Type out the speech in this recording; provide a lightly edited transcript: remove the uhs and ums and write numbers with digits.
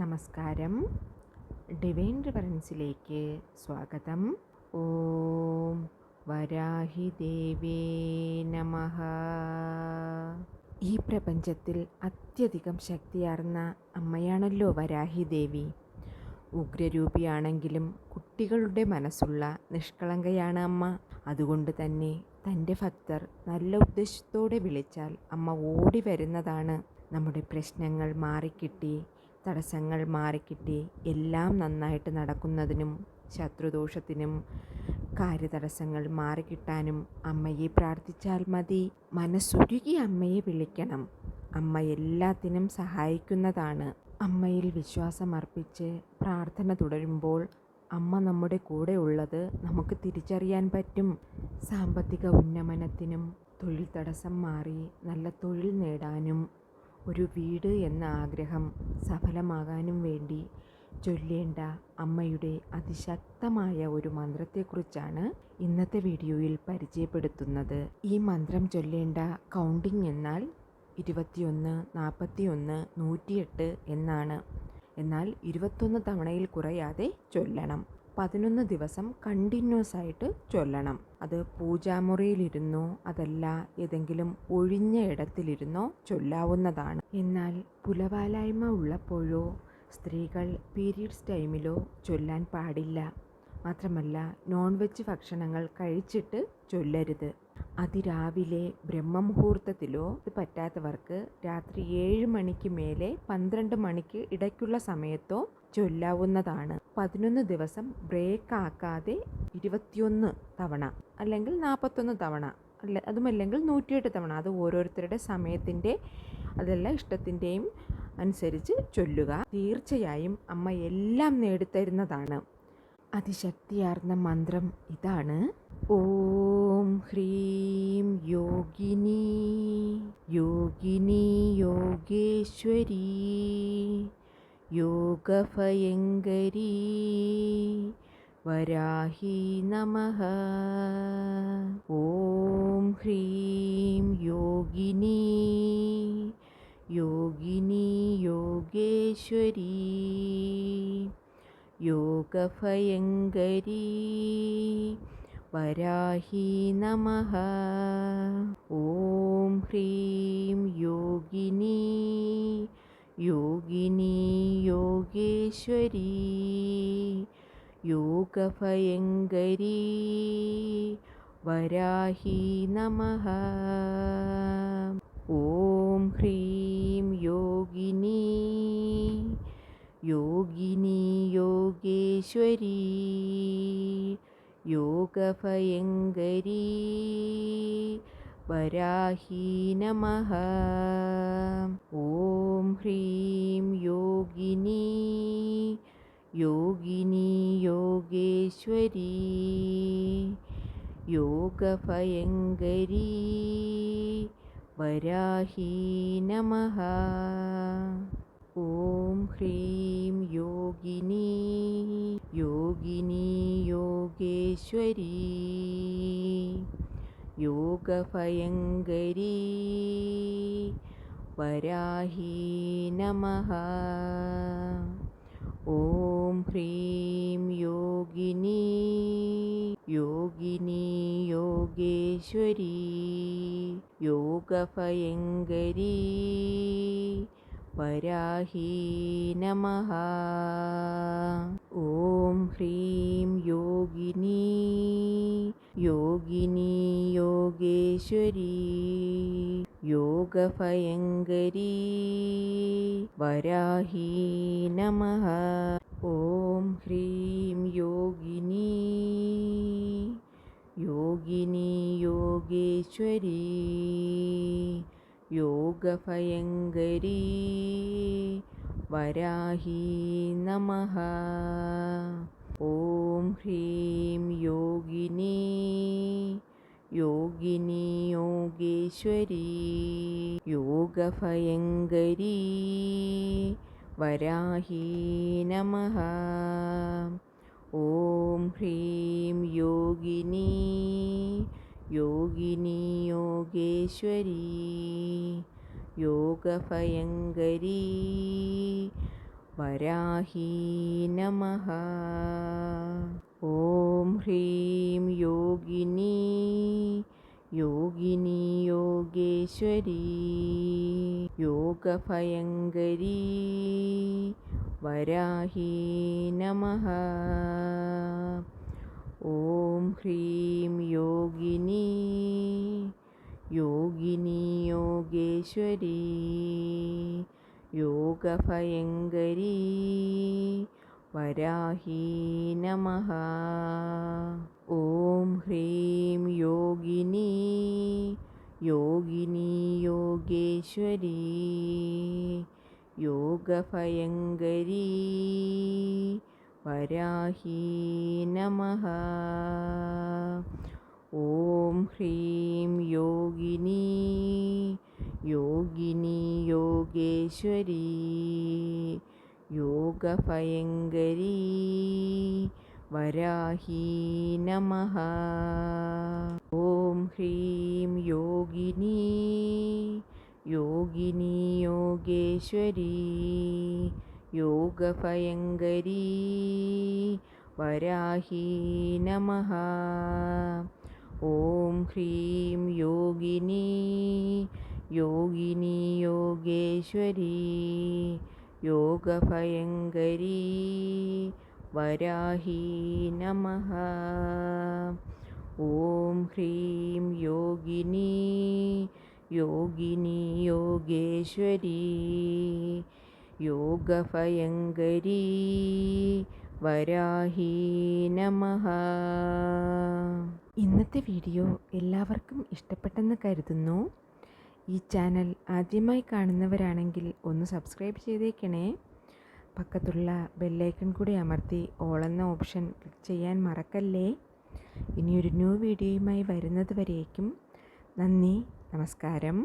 നമസ്കാരം. ഡിവൈൻ റിവറൻസിലേക്ക് സ്വാഗതം. ഓം വരാഹി ദേവേ നമഃ. ഈ പ്രപഞ്ചത്തിൽ അത്യധികം ശക്തിയാർന്ന അമ്മയാണല്ലോ വരാഹി ദേവി. ഉഗ്രരൂപിയാണെങ്കിലും കുട്ടികളുടെ മനസ്സുള്ള നിഷ്കളങ്കയാണ് അമ്മ. അതുകൊണ്ട് തന്നെ തൻ്റെ ഭക്തർ നല്ല ഉദ്ദേശത്തോടെ വിളിച്ചാൽ അമ്മ ഓടി വരുന്നതാണ്. നമ്മുടെ പ്രശ്നങ്ങൾ മാറിക്കിട്ടി, തടസ്സങ്ങൾ മാറിക്കിട്ടി, എല്ലാം നന്നായിട്ട് നടക്കുന്നതിനും ശത്രുദോഷത്തിനും കാര്യതടസ്സങ്ങൾ മാറിക്കിട്ടാനും അമ്മയെ പ്രാർത്ഥിച്ചാൽ മതി. മനസ്സുരുകി അമ്മയെ വിളിക്കണം. അമ്മ എല്ലാത്തിനും സഹായിക്കുന്നതാണ്. അമ്മയിൽ വിശ്വാസമർപ്പിച്ച് പ്രാർത്ഥന തുടരുമ്പോൾ അമ്മ നമ്മുടെ കൂടെ ഉള്ളത് നമുക്ക് തിരിച്ചറിയാൻ പറ്റും. സാമ്പത്തിക ഉന്നമനത്തിനും തൊഴിൽ തടസ്സം മാറി നല്ല തൊഴിൽ നേടാനും ഒരു വീട് എന്ന ആഗ്രഹം സഫലമാകാനും വേണ്ടി ചൊല്ലേണ്ട അമ്മയുടെ അതിശക്തമായ ഒരു മന്ത്രത്തെക്കുറിച്ചാണ് ഇന്നത്തെ വീഡിയോയിൽ പരിചയപ്പെടുത്തുന്നത്. ഈ മന്ത്രം ചൊല്ലേണ്ട കൗണ്ടിങ് എന്നാൽ 21, 41, 108 എന്നാണ്. എന്നാൽ 21 തവണയിൽ കുറയാതെ ചൊല്ലണം. 11 ദിവസം കണ്ടിന്യൂസ് ആയിട്ട് ചൊല്ലണം. അത് പൂജാമുറിയിലിരുന്നോ അതല്ല ഏതെങ്കിലും ഒഴിഞ്ഞ ഇടത്തിലിരുന്നോ ചൊല്ലാവുന്നതാണ്. എന്നാൽ പുലവാലായ്മ ഉള്ളപ്പോഴോ സ്ത്രീകൾ പീരീഡ്സ് ടൈമിലോ ചൊല്ലാൻ പാടില്ല. മാത്രമല്ല നോൺ വെജ് ഭക്ഷണങ്ങൾ കഴിച്ചിട്ട് ചൊല്ലരുത്. അതിരാവിലെ ബ്രഹ്മമുഹൂർത്തത്തിലോ ഇത് പറ്റാത്തവർക്ക് രാത്രി 7 മണിക്ക് മേലെ 12 മണിക്ക് ഇടയ്ക്കുള്ള സമയത്തോ ചൊല്ലാവുന്നതാണ്. 11 ദിവസം ബ്രേക്ക് ആക്കാതെ 21 തവണ അല്ലെങ്കിൽ 41 തവണ അതുമല്ലെങ്കിൽ 108 തവണ, അത് ഓരോരുത്തരുടെ സമയത്തിൻ്റെ അതല്ല ഇഷ്ടത്തിൻ്റെയും അനുസരിച്ച് ചൊല്ലുക. തീർച്ചയായും അമ്മ എല്ലാം നേടിത്തരുന്നതാണ്. അതിശക്തിയാർന്ന മന്ത്രം ഇതാണ്. ഓം ഹ്രീം യോഗിനി യോഗിനി യോഗേശ്വരി യോഗഭയങ്കരി വരാഹി നമഃ. ഓം ഹ്രീം യോഗിനി യോഗിനി യോഗേശ്വരി യോഗഭയങ്കരി വരാഹി നമഃ. ഓം ഹ്രീം യോഗിനി യോഗിനി യോഗേശ്വരി യോഗഭയങ്കരി വരാഹി നമഃ. ഓം ഹ്രീം യോഗിനി യോഗിനി യോഗേശ്വരി യോഗഭയങ്കരി വരാഹി നമഃ. ഓം ഹ്രീം യോഗിനി യോഗിനി യോഗേശ്വരി യോഗഭയങ്കരി വരാഹി നമഃ. ഓം ഹ്രീം യോഗിനി യോഗിനി യോഗേശ്വരി യോഗഭയങ്കരി വരാഹി നമഃ. ഓം ഹ്രീം യോഗിനി യോഗിനി യോഗേശ്വരി യോഗഭയങ്കരി വരാഹി നമഃ. ഓം ഹ്രീം യോഗിനി യോഗിനി യോഗേശ്വരി യോഗഭയങ്കരി വരാഹി നമഃ. ഓം ഹ്രീം യോഗിനി യോഗിനി യോഗേശ്വരി യോഗഭയങ്കരി വരാഹി നമഃ. ഓം ഹ്രീം യോഗിനി യോഗിനി യോഗേശ്വരി യോഗഭയങ്കരി വരാഹി നമഃ. ഓം ഹ്രീം യോഗിനി യോഗിനി യോഗേശ്വരി യോഗഭയങ്കരി വരാഹി നമഃ. ഓം ഹ്രീം യോഗിനി യോഗിനി യോഗേശ്വരി യോഗഭയങ്കരി വരാഹി നമഃ. ഓം ഹ്രീം യോഗിനി യോഗിനി യോഗേശ്വരി യോഗഭയങ്കരി വരാഹി നമഃ. ഓം ഹ്രീം യോഗിനി യോഗിനി യോഗേശ്വരി യോഗഭയങ്കരി വരാഹി നമഃ. ഓം ഹ്രീം യോഗിനി യോഗിനി യോഗേശ്വരി യോഗഭയങ്കരി വരാഹി നമഃ. ഓം ഹ്രീം യോഗിനി യോഗിനി യോഗേശ്വരി യോഗഭയങ്കരി വരാഹി നമഃ. ഓം ഹ്രീം യോഗിനി യോഗിനി യോഗേശ്വരി യോഗഭയങ്കരി വരാഹി നമഃ. ഓം ഹ്രീം യോഗിനി യോഗിനി യോഗേശ്വരി യോഗഭയങ്കരി വരാഹി നമഃ. ഇന്നത്തെ വീഡിയോ എല്ലാവർക്കും ഇഷ്ടപ്പെട്ടെന്ന് കരുതുന്നു. ഈ ചാനൽ ആദ്യമായി കാണുന്നവരാണെങ്കിൽ ഒന്ന് സബ്സ്ക്രൈബ് ചെയ്തേക്കണേ. പക്കത്തുള്ള ബെല്ലൈക്കൺ കൂടി അമർത്തി ഓൾ എന്ന ഓപ്ഷൻ ക്ലിക്ക് ചെയ്യാൻ മറക്കല്ലേ. ഇനിയൊരു ന്യൂ വീഡിയോയുമായി വരുന്നത് വരേക്കും നന്ദി, നമസ്കാരം.